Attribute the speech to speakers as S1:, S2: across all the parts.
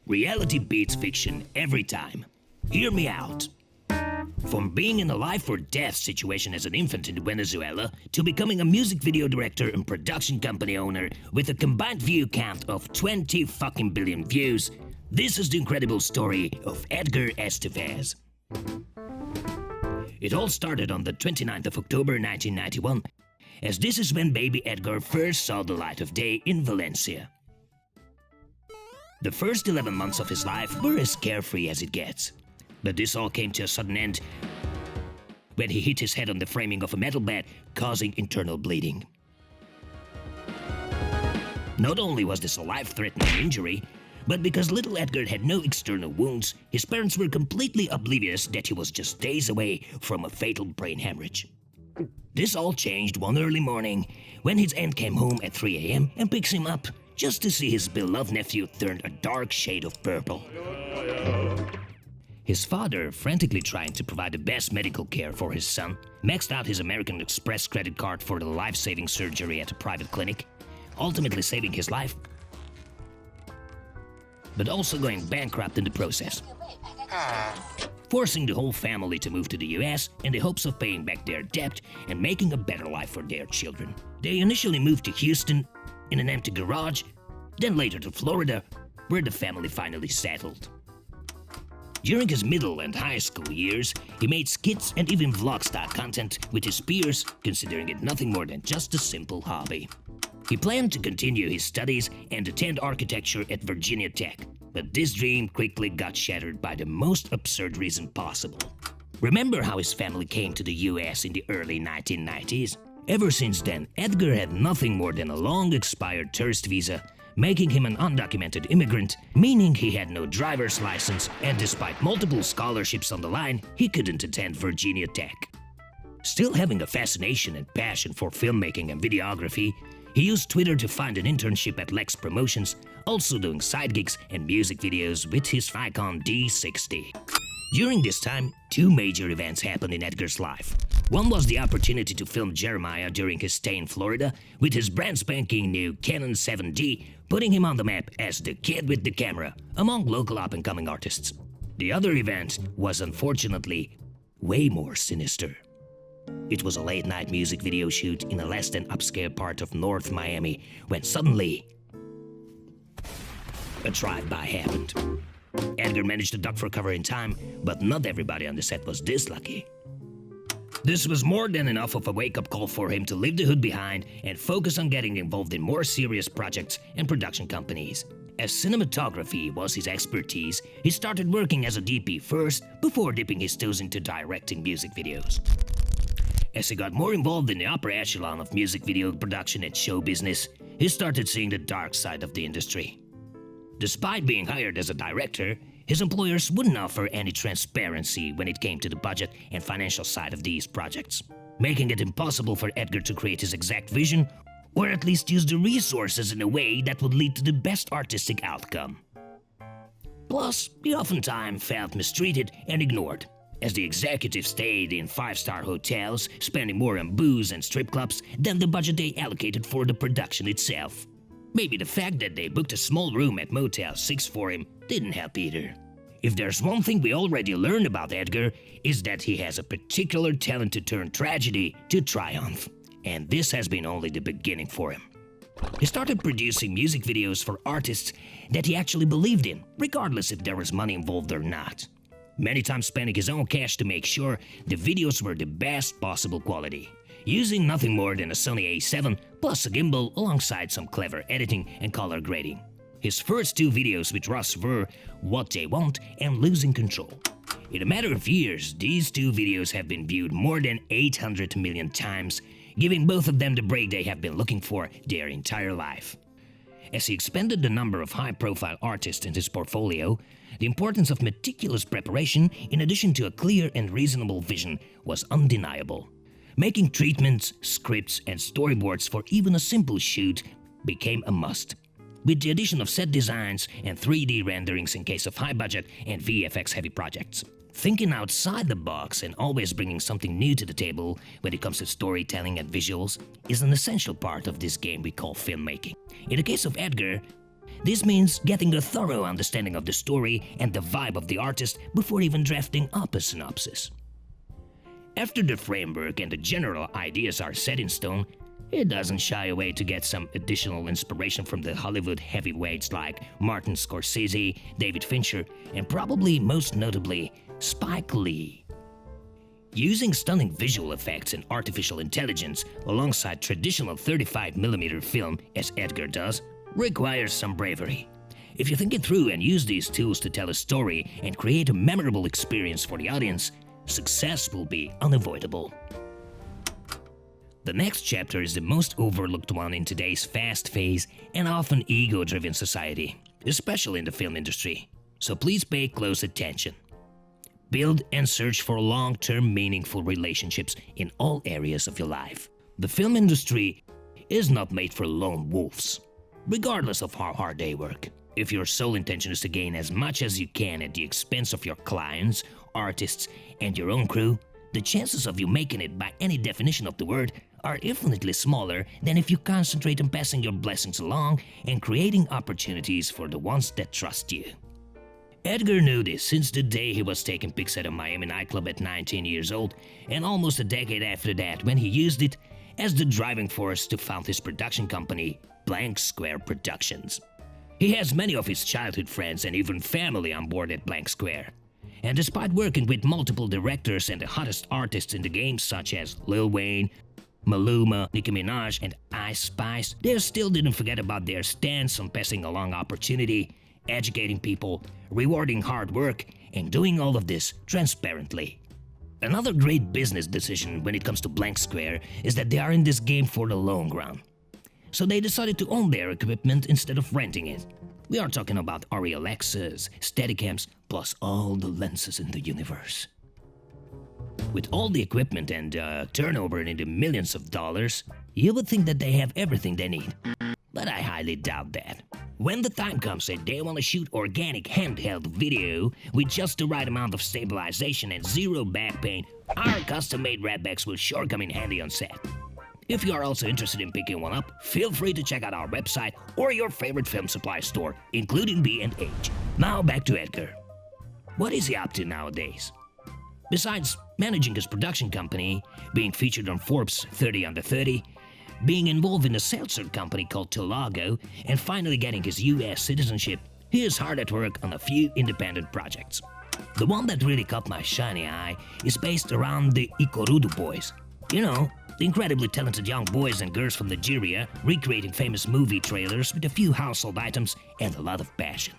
S1: Reality beats fiction every time. Hear me out. From being in a life-or-death situation as an infant in Venezuela to becoming a music video director and production company owner with a combined view count of 20 fucking billion views, this is the incredible story of Edgar Esteves. It all started on the 29th of October 1991, as this is when baby Edgar first saw the light of day in Valencia. The first 11 months of his life were as carefree as it gets. But this all came to a sudden end when he hit his head on the framing of a metal bed, causing internal bleeding. Not only was this a life-threatening injury, but because little Edgar had no external wounds, his parents were completely oblivious that he was just days away from a fatal brain hemorrhage. This all changed one early morning when his aunt came home at 3 a.m. and picks him up just to see his beloved nephew turn a dark shade of purple. His father, frantically trying to provide the best medical care for his son, maxed out his American Express credit card for the life-saving surgery at a private clinic, ultimately saving his life, but also going bankrupt in the process, forcing the whole family to move to the US in the hopes of paying back their debt and making a better life for their children. They initially moved to Houston in an empty garage, then later to Florida, where the family finally settled. During his middle and high school years, he made skits and even vlog-style content with his peers, considering it nothing more than just a simple hobby. He planned to continue his studies and attend architecture at Virginia Tech, but this dream quickly got shattered by the most absurd reason possible. Remember how his family came to the US in the early 1990s? Ever since then, Edgar had nothing more than a long-expired tourist visa, making him an undocumented immigrant, meaning he had no driver's license, and despite multiple scholarships on the line, he couldn't attend Virginia Tech. Still having a fascination and passion for filmmaking and videography, he used Twitter to find an internship at Lex Promotions, also doing side gigs and music videos with his Icon D60. During this time, two major events happened in Edgar's life. One was the opportunity to film Jeremiah during his stay in Florida with his brand spanking new Canon 7D, putting him on the map as the kid with the camera among local up-and-coming artists. The other event was unfortunately way more sinister. It was a late-night music video shoot in a less than upscale part of North Miami when suddenly a drive-by happened. Edgar managed to duck for cover in time, but not everybody on the set was this lucky. This was more than enough of a wake-up call for him to leave the hood behind and focus on getting involved in more serious projects and production companies. As cinematography was his expertise, he started working as a DP first before dipping his toes into directing music videos. As he got more involved in the upper echelon of music video production and show business, he started seeing the dark side of the industry. Despite being hired as a director, his employers wouldn't offer any transparency when it came to the budget and financial side of these projects, making it impossible for Edgar to create his exact vision or at least use the resources in a way that would lead to the best artistic outcome. Plus, he oftentimes felt mistreated and ignored, as the executives stayed in five-star hotels, spending more on booze and strip clubs than the budget they allocated for the production itself. Maybe the fact that they booked a small room at Motel 6 for him didn't help either. If there's one thing we already learned about Edgar, is that he has a particular talent to turn tragedy to triumph. And this has been only the beginning for him. He started producing music videos for artists that he actually believed in, regardless if there was money involved or not. Many times spending his own cash to make sure the videos were the best possible quality, using nothing more than a Sony A7 plus a gimbal alongside some clever editing and color grading. His first two videos with Russ were What They Want and Losing Control. In a matter of years, these two videos have been viewed more than 800 million times, giving both of them the break they have been looking for their entire life. As he expanded the number of high-profile artists in his portfolio, the importance of meticulous preparation, in addition to a clear and reasonable vision, was undeniable. Making treatments, scripts, and storyboards for even a simple shoot became a must, with the addition of set designs and 3D renderings in case of high-budget and VFX-heavy projects. Thinking outside the box and always bringing something new to the table when it comes to storytelling and visuals is an essential part of this game we call filmmaking. In the case of Edgar, This means getting a thorough understanding of the story and the vibe of the artist before even drafting up a synopsis. After the framework and the general ideas are set in stone, it doesn't shy away to get some additional inspiration from the Hollywood heavyweights like Martin Scorsese, David Fincher, and probably most notably, Spike Lee. Using stunning visual effects and artificial intelligence alongside traditional 35mm film, as Edgar does, requires some bravery. If you think it through and use these tools to tell a story and create a memorable experience for the audience, success will be unavoidable. The next chapter is the most overlooked one in today's fast-paced and often ego-driven society, especially in the film industry, so please pay close attention. Build and search for long-term meaningful relationships in all areas of your life. The film industry is not made for lone wolves, regardless of how hard they work. If your sole intention is to gain as much as you can at the expense of your clients, artists, and your own crew, the chances of you making it by any definition of the word are infinitely smaller than if you concentrate on passing your blessings along and creating opportunities for the ones that trust you. Edgar knew this since the day he was taking pics at a Miami nightclub at 19 years old, and almost a decade after that when he used it as the driving force to found his production company, Blank Square Productions. He has many of his childhood friends and even family on board at Blank Square. And despite working with multiple directors and the hottest artists in the game such as Lil Wayne, Maluma, Nicki Minaj, and Ice Spice, they still didn't forget about their stance on passing along opportunity, educating people, rewarding hard work, and doing all of this transparently. Another great business decision when it comes to Blank Square is that they are in this game for the long run. So they decided to own their equipment instead of renting it. We are talking about RELXs, Steadicams, plus all the lenses in the universe. With all the equipment and turnover in the millions of dollars, you would think that they have everything they need. But I highly doubt that. When the time comes that they want to shoot organic handheld video with just the right amount of stabilization and zero back pain, our custom-made Redbacks will sure come in handy on set. If you are also interested in picking one up, feel free to check out our website or your favorite film supply store, including B&H. Now back to Edgar. What is he up to nowadays? Besides managing his production company, being featured on Forbes 30 Under 30, being involved in a seltzer company called Telago, and finally getting his US citizenship, he is hard at work on a few independent projects. The one that really caught my shiny eye is based around the Ikorudu boys. You know, the incredibly talented young boys and girls from Nigeria recreating famous movie trailers with a few household items and a lot of passion.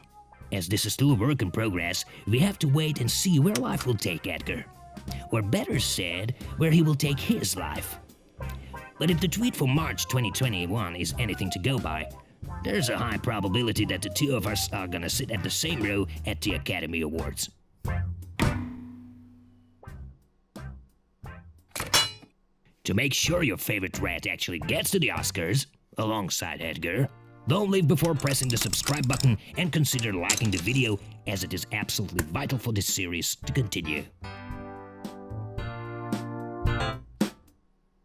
S1: As this is still a work in progress, we have to wait and see where life will take Edgar. Or better said, where he will take his life. But if the tweet from March 2021 is anything to go by, there's a high probability that the two of us are gonna sit at the same row at the Academy Awards. To make sure your favorite rat actually gets to the Oscars, alongside Edgar, don't leave before pressing the subscribe button and consider liking the video as it is absolutely vital for this series to continue.